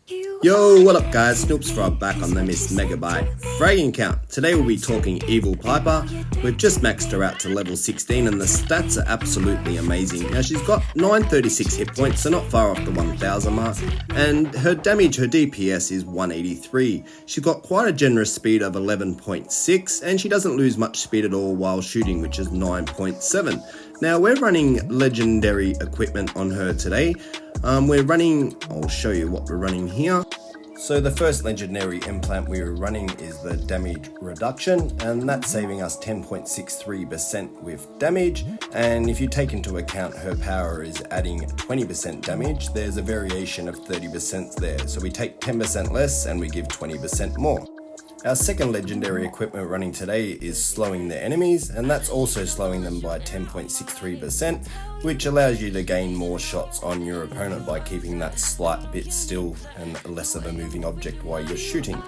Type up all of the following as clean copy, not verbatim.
Yo, what up guys, SnoopsFrog back on the MissMegaBite fragging count. Today we'll be talking Evil Piper. We've just maxed her out to level 16 and the stats are absolutely amazing. Now she's got 936 hit points, so not far off the 1000 mark, and her damage, her DPS is 183. She's got quite a generous speed of 11.6 and she doesn't lose much speed at all while shooting, which is 9.7. Now we're running legendary equipment on her today. I'll show you what we're running here. So the first legendary implant we were running is the damage reduction, and that's saving us 10.63% with damage. And if you take into account her power is adding 20% damage, there's a variation of 30% there. So we take 10% less and we give 20% more. Our second legendary equipment running today is slowing the enemies, and that's also slowing them by 10.63%, which allows you to gain more shots on your opponent by keeping that slight bit still and less of a moving object while you're shooting.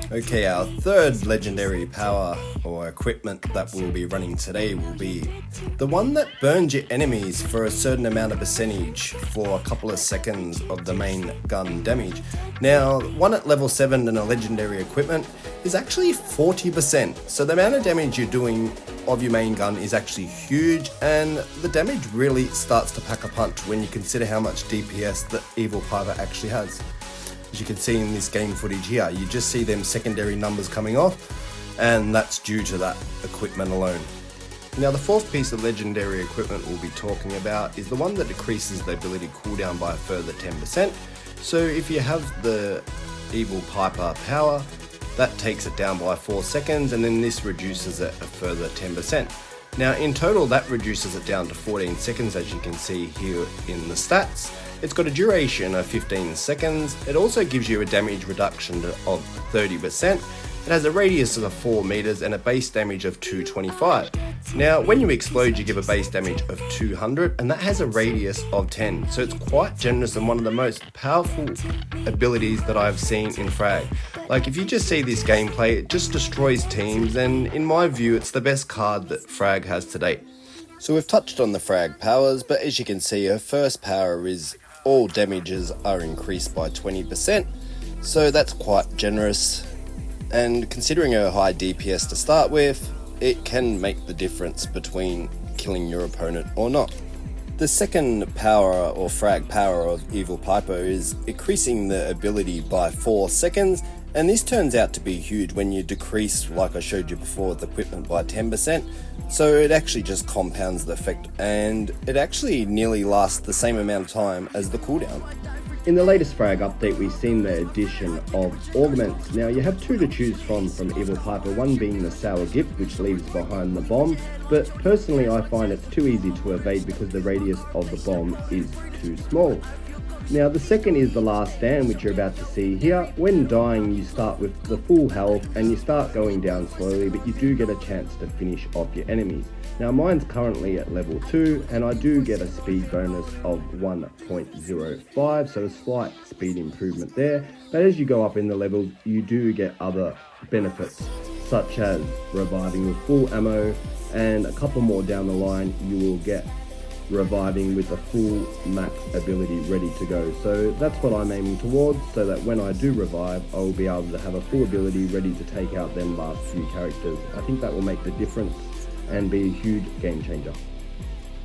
Okay, our third legendary power or equipment that we'll be running today will be the one that burns your enemies for a certain amount of percentage for a couple of seconds of the main gun damage. Now, one at level 7 and a legendary equipment is actually 40%. So the amount of damage you're doing of your main gun is actually huge, and the damage really starts to pack a punch when you consider how much DPS the Evil Piper actually has. As you can see in this game footage here, you just see them secondary numbers coming off, and that's due to that equipment alone. Now the fourth piece of legendary equipment we'll be talking about is the one that decreases the ability cooldown by a further 10%. So if you have the Evil Piper power, that takes it down by 4 seconds, and then this reduces it a further 10%. Now in total that reduces it down to 14 seconds, as you can see here in the stats. It's got a duration of 15 seconds. It also gives you a damage reduction of 30%. It has a radius of 4 meters and a base damage of 225. Now when you explode you give a base damage of 200, and that has a radius of 10. So it's quite generous and one of the most powerful abilities that I've seen in Frag. Like if you just see this gameplay, it just destroys teams, and in my view it's the best card that Frag has to date. So we've touched on the Frag powers, but as you can see her first power is all damages are increased by 20%, so that's quite generous, and considering her high DPS to start with, it can make the difference between killing your opponent or not. The second power or frag power of Evil Piper is increasing the ability by 4 seconds, and this turns out to be huge when you decrease, like I showed you before, the equipment by 10%, so it actually just compounds the effect, and it actually nearly lasts the same amount of time as the cooldown. In the latest Frag update, we've seen the addition of Augment. Now you have two to choose from Evil Piper, one being the Sour Gift, which leaves behind the bomb, but personally I find it's too easy to evade because the radius of the bomb is too small. Now the second is the Last Stand, which you're about to see here. When dying you start with the full health and you start going down slowly, but you do get a chance to finish off your enemies. Now mine's currently at level 2 and I do get a speed bonus of 1.05, so a slight speed improvement there. But as you go up in the levels you do get other benefits, such as reviving with full ammo, and a couple more down the line you will get reviving with a full max ability ready to go. So that's what I'm aiming towards, so that when I do revive I will be able to have a full ability ready to take out them last few characters. I think that will make the difference and be a huge game changer.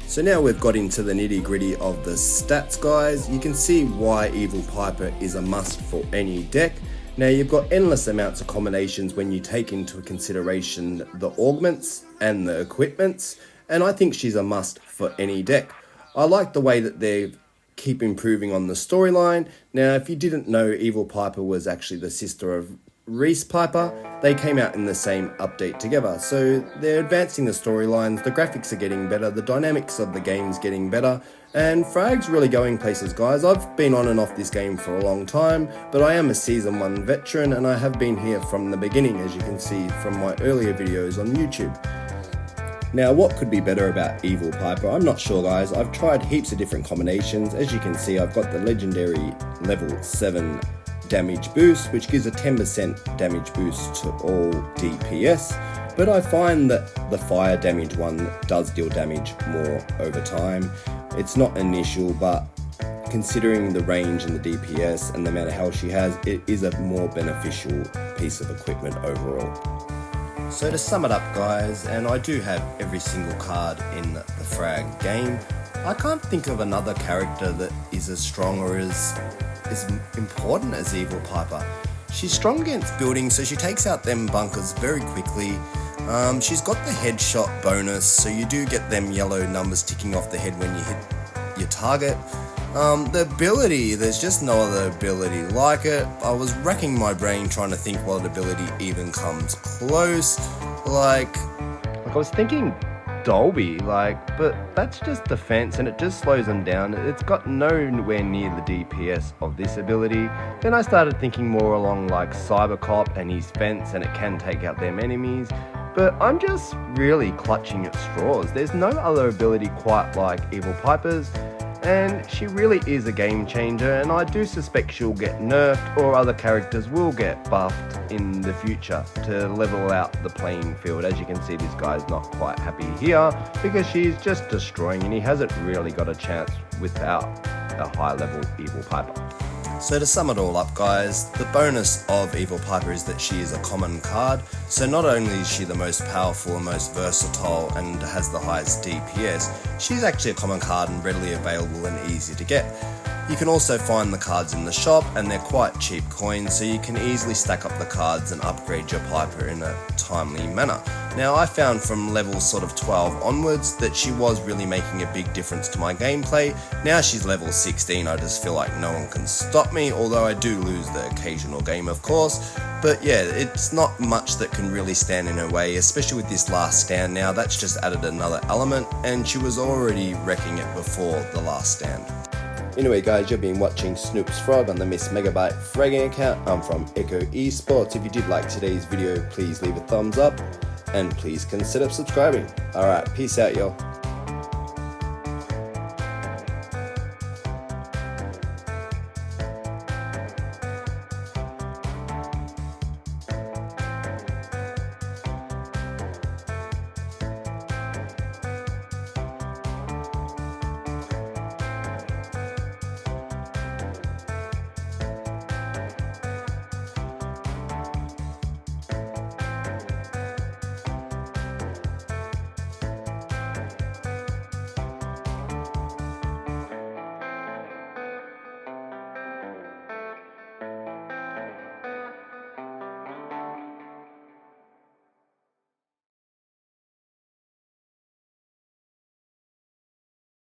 So now we've got into the nitty gritty of the stats, guys. You can see why Evil Piper is a must for any deck. Now you've got endless amounts of combinations when you take into consideration the augments and the equipments, and I think she's a must for any deck. I like the way that they keep improving on the storyline. Now if you didn't know, Evil Piper was actually the sister of Reese Piper. They came out in the same update together, so they're advancing the storylines, the graphics are getting better, the dynamics of the game's getting better, and Frag's really going places, guys. I've been on and off this game for a long time, but I am a Season 1 veteran and I have been here from the beginning, as you can see from my earlier videos on YouTube. Now what could be better about Evil Piper? I'm not sure, guys. I've tried heaps of different combinations. As you can see, I've got the legendary level 7 damage boost, which gives a 10% damage boost to all DPS, but I find that the fire damage one does deal damage more over time. It's not initial, but considering the range and the DPS and the amount of health she has, it is a more beneficial piece of equipment overall. So to sum it up guys, and I do have every single card in the Frag game, I can't think of another character that is as strong or as important as Evil Piper. She's strong against buildings, so she takes out them bunkers very quickly. She's got the headshot bonus, so you do get them yellow numbers ticking off the head when you hit your target. The ability, there's just no other ability like it. I was racking my brain trying to think what ability even comes close. Like I was thinking Dolby, but that's just defense and it just slows them down. It's got nowhere near the DPS of this ability. Then I started thinking more along like Cybercop and his fence, and it can take out them enemies. But I'm just really clutching at straws. There's no other ability quite like Evil Piper's, and she really is a game changer, and I do suspect she'll get nerfed or other characters will get buffed in the future to level out the playing field. As you can see, this guy's not quite happy here because she's just destroying, and he hasn't really got a chance without a high level Evil Piper. So to sum it all up guys, the bonus of Evil Piper is that she is a common card, so not only is she the most powerful and most versatile and has the highest DPS, she's actually a common card and readily available and easy to get. You can also find the cards in the shop, and they're quite cheap coins, so you can easily stack up the cards and upgrade your Piper in a timely manner. Now I found from level sort of 12 onwards that she was really making a big difference to my gameplay. Now she's level 16, I just feel like no one can stop me, although I do lose the occasional game of course. But yeah, it's not much that can really stand in her way, especially with this last stand now. That's just added another element, and she was already wrecking it before the last stand. Anyway guys, you've been watching SnoopsFrog on the MissMegaBite fragging account. I'm from Echo Esports. If you did like today's video, please leave a thumbs up and please consider subscribing. Alright, peace out y'all.